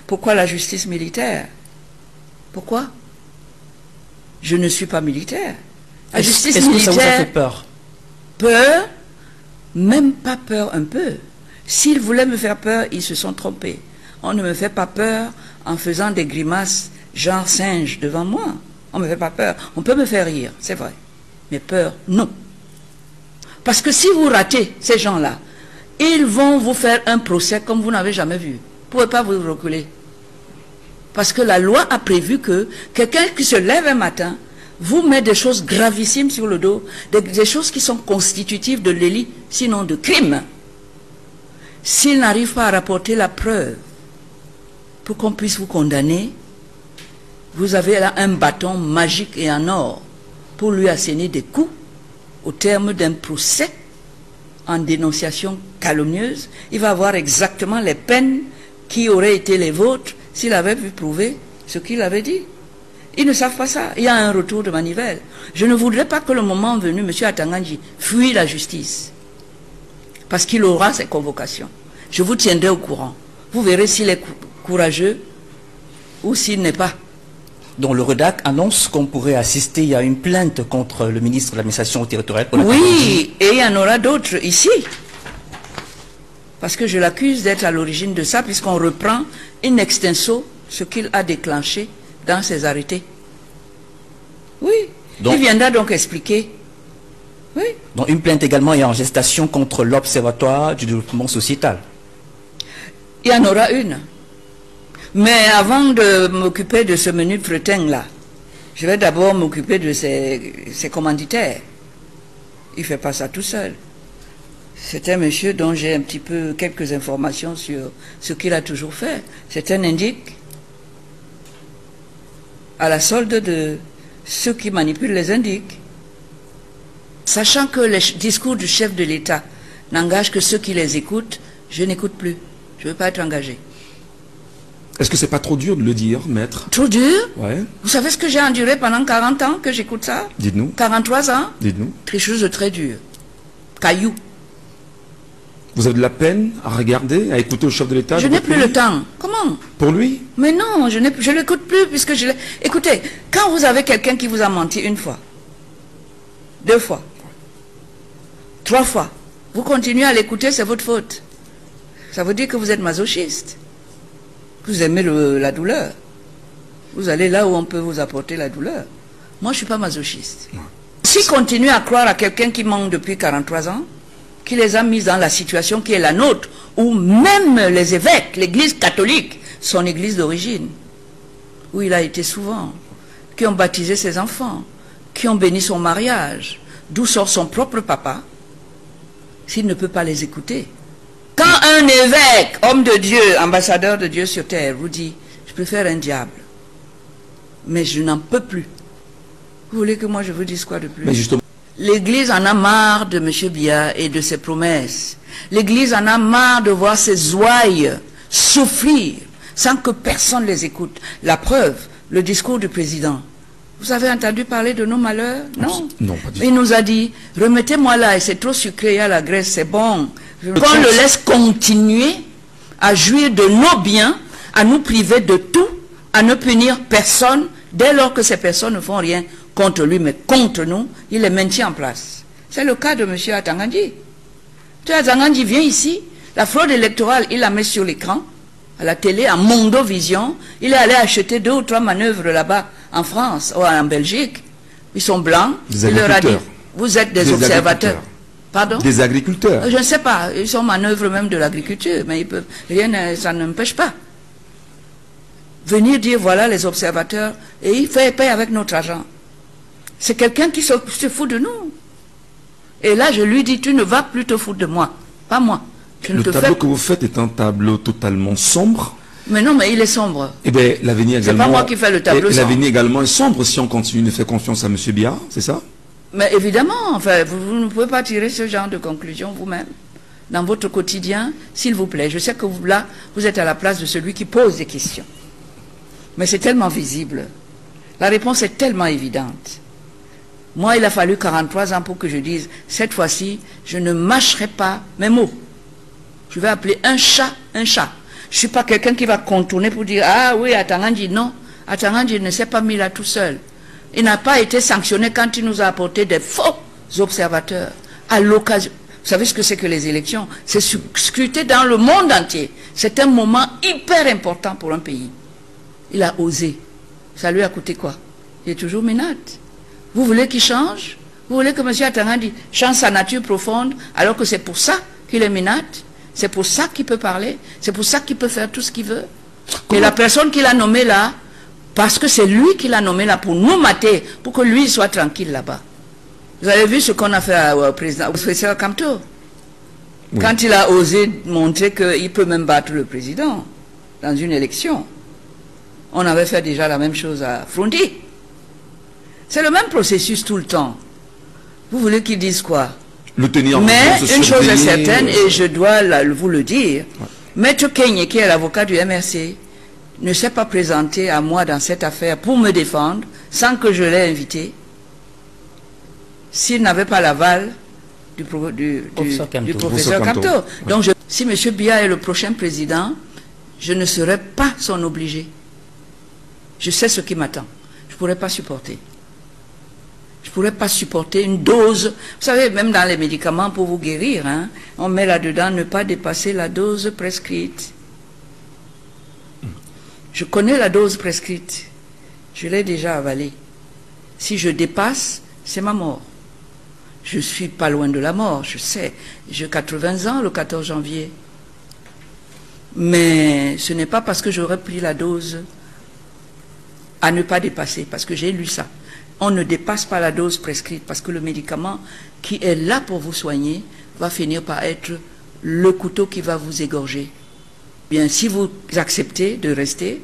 Pourquoi la justice militaire? Pourquoi? Je ne suis pas militaire. La justice militaire... Est-ce que ça vous a fait peur? Peur? Même pas peur un peu. S'ils voulaient me faire peur, ils se sont trompés. On ne me fait pas peur en faisant des grimaces genre singe devant moi. On ne me fait pas peur. On peut me faire rire, c'est vrai. Mais peur, non. Parce que si vous ratez ces gens-là, ils vont vous faire un procès comme vous n'avez jamais vu. Vous ne pouvez pas vous reculer. Parce que la loi a prévu que quelqu'un qui se lève un matin vous met des choses gravissimes sur le dos, des choses qui sont constitutives de délit, sinon de crime. S'il n'arrive pas à rapporter la preuve pour qu'on puisse vous condamner, vous avez là un bâton magique et en or pour lui asséner des coups au terme d'un procès en dénonciation calomnieuse. Il va avoir exactement les peines qui auraient été les vôtres s'il avait pu prouver ce qu'il avait dit. Ils ne savent pas ça. Il y a un retour de manivelle. Je ne voudrais pas que le moment venu, M. Atangandji fuit la justice. Parce qu'il aura ses convocations. Je vous tiendrai au courant. Vous verrez s'il est courageux ou s'il n'est pas. Donc le REDAC annonce qu'on pourrait assister, il y a une plainte contre le ministre de l'administration territoriale. Oui, et il y en aura d'autres ici. Parce que je l'accuse d'être à l'origine de ça, puisqu'on reprend in extenso ce qu'il a déclenché dans ses arrêtés. Oui, donc, il viendra donc expliquer. Oui. Donc une plainte également est en gestation contre l'Observatoire du développement sociétal. Il y en aura une. Mais avant de m'occuper de ce menu de fretin-là, je vais d'abord m'occuper de ses commanditaires. Il ne fait pas ça tout seul. C'est un monsieur dont j'ai un petit peu quelques informations sur ce qu'il a toujours fait. C'est un indique à la solde de ceux qui manipulent les indiques. Sachant que les discours du chef de l'État n'engagent que ceux qui les écoutent, je n'écoute plus. Je ne veux pas être engagé. Est-ce que c'est pas trop dur de le dire, maître? Trop dur? Ouais. Vous savez ce que j'ai enduré pendant 40 ans que j'écoute ça? Dites-nous. 43 ans? Dites-nous. Quelque chose de très dur. Caillou. Vous avez de la peine à regarder, à écouter au chef de l'État? Je n'ai plus le temps. Comment? Pour lui? Mais non, je ne l'écoute plus puisque je l'ai... Écoutez, quand vous avez quelqu'un qui vous a menti une fois, 2 fois, 3 fois, vous continuez à l'écouter, c'est votre faute. Ça veut dire que vous êtes masochiste. Vous aimez la douleur. Vous allez là où on peut vous apporter la douleur. Moi, je ne suis pas masochiste. S'ils continuent à croire à quelqu'un qui manque depuis 43 ans, qui les a mis dans la situation qui est la nôtre, où même les évêques, l'église catholique, son église d'origine, où il a été souvent, qui ont baptisé ses enfants, qui ont béni son mariage, d'où sort son propre papa, s'il ne peut pas les écouter. Quand un évêque, homme de Dieu, ambassadeur de Dieu sur terre, vous dit, je préfère un diable, mais je n'en peux plus. Vous voulez que moi je vous dise quoi de plus? Mais justement. L'Église en a marre de M. Biya et de ses promesses. L'Église en a marre de voir ses ouailles souffrir sans que personne les écoute. La preuve, le discours du président. Vous avez entendu parler de nos malheurs? Non. Non, pas du tout. Il nous a dit, remettez-moi là, et c'est trop sucré à la graisse, c'est bon. Qu'on le laisse continuer à jouir de nos biens, à nous priver de tout, à ne punir personne, dès lors que ces personnes ne font rien contre lui, mais contre nous, il les maintient en place. C'est le cas de M. Atangandji. M. Atangandji vient ici, la fraude électorale, il la met sur l'écran, à la télé, en Mondovision. Il est allé acheter 2 ou 3 manœuvres là-bas, en France ou en Belgique. Ils sont blancs. Il leur a dit, vous êtes des observateurs. Pardon? Des agriculteurs. Je ne sais pas, ils sont manœuvres même de l'agriculture, mais ils peuvent, rien, ça n'empêche pas. Venir dire, voilà les observateurs, et il fait payer avec notre argent. C'est quelqu'un qui se fout de nous. Et là, je lui dis, tu ne vas plus te foutre de moi, pas moi. Le tableau que vous faites est un tableau totalement sombre. Mais non, mais il est sombre. Eh bien, l'avenir également... C'est pas moi qui fais le tableau sombre. L'avenir également est sombre si on continue de faire confiance à M. Biya, c'est ça? Mais évidemment, enfin, vous ne pouvez pas tirer ce genre de conclusion vous-même. Dans votre quotidien, s'il vous plaît. Je sais que vous, là, vous êtes à la place de celui qui pose des questions. Mais c'est tellement visible. La réponse est tellement évidente. Moi, il a fallu 43 ans pour que je dise, cette fois-ci, je ne mâcherai pas mes mots. Je vais appeler un chat un chat. Je ne suis pas quelqu'un qui va contourner pour dire, ah oui, Atangandji, non. Atangandji ne s'est pas mis là tout seul. Il n'a pas été sanctionné quand il nous a apporté des faux observateurs. À l'occasion, vous savez ce que c'est que les élections? C'est scruté dans le monde entier. C'est un moment hyper important pour un pays. Il a osé. Ça lui a coûté quoi? Il est toujours Ménate. Vous voulez qu'il change? Vous voulez que M. Atangandji change sa nature profonde alors que c'est pour ça qu'il est Ménate? C'est pour ça qu'il peut parler? C'est pour ça qu'il peut faire tout ce qu'il veut? Et la personne qu'il a nommée là, parce que c'est lui qui l'a nommé là pour nous mater, pour que lui soit tranquille là-bas. Vous avez vu ce qu'on a fait au professeur Kamto? Oui. Quand il a osé montrer qu'il peut même battre le président dans une élection. On avait fait déjà la même chose à Frondi. C'est le même processus tout le temps. Vous voulez qu'ils disent quoi? Le tenir. Mais une chose est certaine, et je dois vous le dire, ouais. Maître Kenye, qui est l'avocat du MRC, ne s'est pas présenté à moi dans cette affaire pour me défendre, sans que je l'ai invité, s'il n'avait pas l'aval du professeur Kamto. Ouais. Donc, si M. Biya est le prochain président, je ne serai pas son obligé. Je sais ce qui m'attend. Je ne pourrais pas supporter. Je ne pourrais pas supporter une dose. Vous savez, même dans les médicaments pour vous guérir, hein, on met là-dedans ne pas dépasser la dose prescrite. Je connais la dose prescrite. Je l'ai déjà avalée. Si je dépasse, c'est ma mort. Je suis pas loin de la mort, je sais. J'ai 80 ans le 14 janvier. Mais ce n'est pas parce que j'aurais pris la dose à ne pas dépasser, parce que j'ai lu ça. On ne dépasse pas la dose prescrite, parce que le médicament qui est là pour vous soigner va finir par être le couteau qui va vous égorger. Bien, si vous acceptez de rester,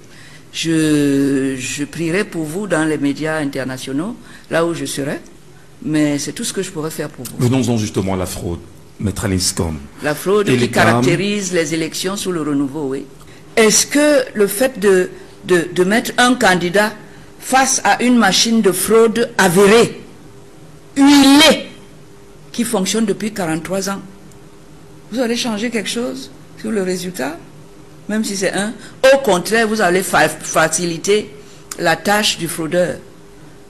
je prierai pour vous dans les médias internationaux, là où je serai, mais c'est tout ce que je pourrais faire pour vous. Venons-en justement à la fraude, Maître Alinscom. La fraude qui caractérise les élections sous le renouveau, oui. Est-ce que le fait de mettre un candidat face à une machine de fraude avérée, huilée, qui fonctionne depuis 43 ans, vous allez changer quelque chose sur le résultat? Même si c'est un. Au contraire, vous allez faciliter la tâche du fraudeur.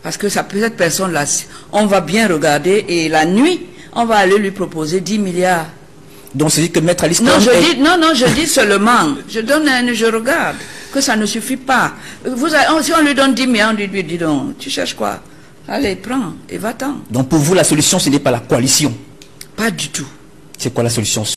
Parce que cette personne-là, on va bien regarder et la nuit, on va aller lui proposer 10 milliards. Donc c'est dit que Maître Alinscom... Non, je dis seulement, je regarde, que ça ne suffit pas. Si on lui donne 10 milliards, on lui dit donc, tu cherches quoi? Allez, prends et va-t'en. Donc pour vous, la solution, ce n'est pas la coalition? Pas du tout. C'est quoi la solution?